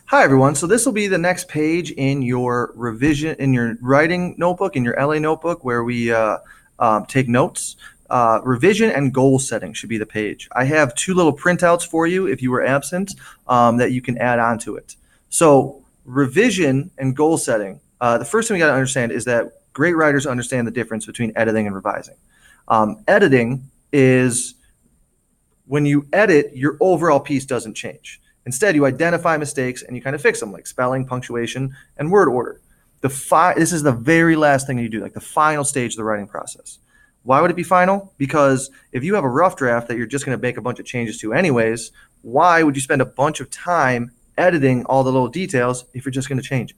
Hi, everyone. So this will be the next page in your revision, in your writing notebook, in your LA notebook, where we take notes. Revision and goal setting should be the page. I have two little printouts for you if you were absent that you can add on to it. So revision and goal setting. The first thing we got to understand is that great writers understand the difference between editing and revising. Editing is when you edit, your overall piece doesn't change. Instead, you identify mistakes and you kind of fix them, like spelling, punctuation, and word order. This is the very last thing you do, like the final stage of the writing process. Why would it be final? Because if you have a rough draft that you're just going to make a bunch of changes to anyways, why would you spend a bunch of time editing all the little details if you're just going to change it?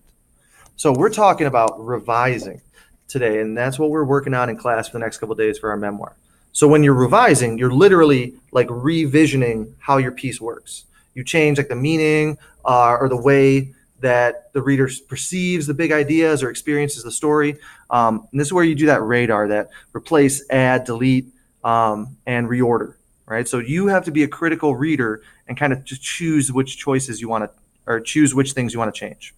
So we're talking about revising today, and that's what we're working on in class for the next couple of days for our memoir. So when you're revising, you're literally like revisioning how your piece works. You change like the meaning or the way that the reader perceives the big ideas or experiences the story. And this is where you do that radar, that replace, add, delete, and reorder, right? So you have to be a critical reader and kind of just choose which choices you want to, or choose which things you want to change.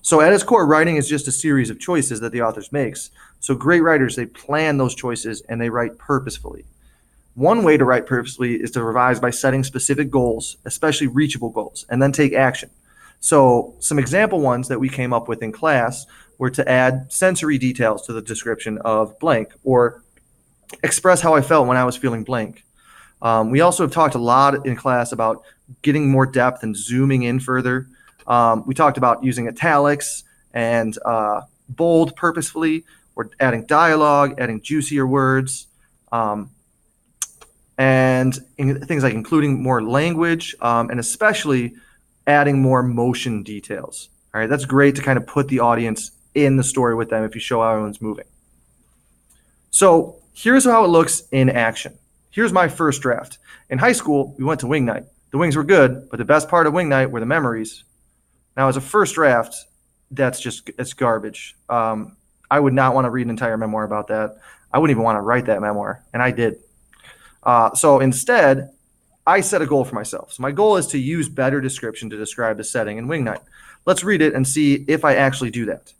So at its core, writing is just a series of choices that the author makes. So great writers, they plan those choices and they write purposefully. One way to write purposefully is to revise by setting specific goals, especially reachable goals, and then take action. So some example ones that we came up with in class were to add sensory details to the description of blank, or express how I felt when I was feeling blank. We also have talked a lot in class about getting more depth and zooming in further. We talked about using italics and bold purposefully, or adding dialogue, adding juicier words, and things like including more language, and especially adding more motion details. All right, that's great to kind of put the audience in the story with them if you show how everyone's moving. So here's how it looks in action. Here's my first draft. In high school, we went to wing night. The wings were good, but the best part of wing night were the memories. Now, as a first draft, it's garbage. I would not want to read an entire memoir about that. I wouldn't even want to write that memoir, and I did. So instead, I set a goal for myself. So my goal is to use better description to describe the setting in wing night. Let's read it and see if I actually do that.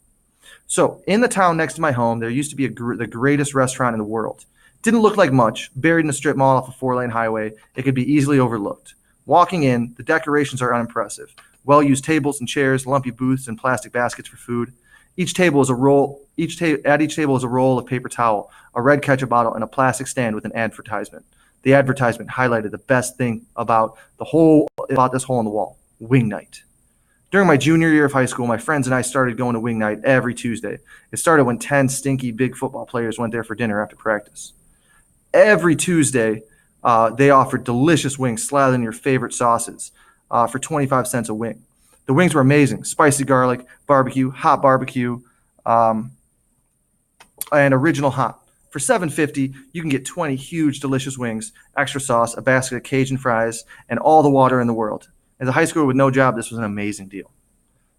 So in the town next to my home, there used to be the greatest restaurant in the world. Didn't look like much, buried in a strip mall off a 4-lane highway. It could be easily overlooked. Walking in, the decorations are unimpressive. Well-used tables and chairs, lumpy booths, and plastic baskets for food. At each table is a roll of paper towel, a red ketchup bottle, and a plastic stand with an advertisement. The advertisement highlighted the best thing about this hole in the wall: wing night. During my junior year of high school, my friends and I started going to wing night every Tuesday. It started when 10 stinky big football players went there for dinner after practice. Every Tuesday, they offered delicious wings slathered in your favorite sauces for 25 cents a wing. The wings were amazing: spicy garlic, barbecue, hot barbecue, and original hot. For $7.50, you can get 20 huge, delicious wings, extra sauce, a basket of Cajun fries, and all the water in the world. As a high schooler with no job, this was an amazing deal.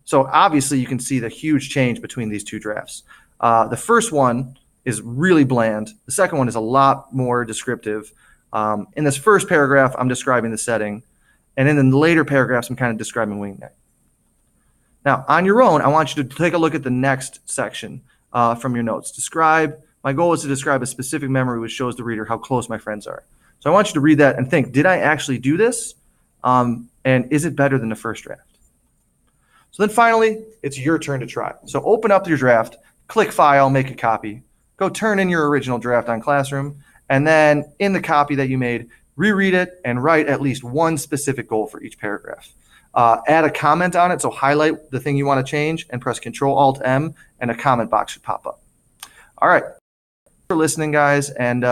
So obviously, you can see the huge change between these two drafts. The first one is really bland. The second one is a lot more descriptive. In this first paragraph, I'm describing the setting. And in the later paragraphs, I'm kind of describing wing night. Now, on your own, I want you to take a look at the next section from your notes. My goal is to describe a specific memory which shows the reader how close my friends are. So I want you to read that and think, did I actually do this? And is it better than the first draft? So then finally, it's your turn to try. So open up your draft, click File, make a copy, go turn in your original draft on Classroom, and then in the copy that you made, reread it and write at least one specific goal for each paragraph. Add a comment on it, so highlight the thing you want to change and press Control-Alt-M, and a comment box should pop up. All right. Thanks for listening, guys, and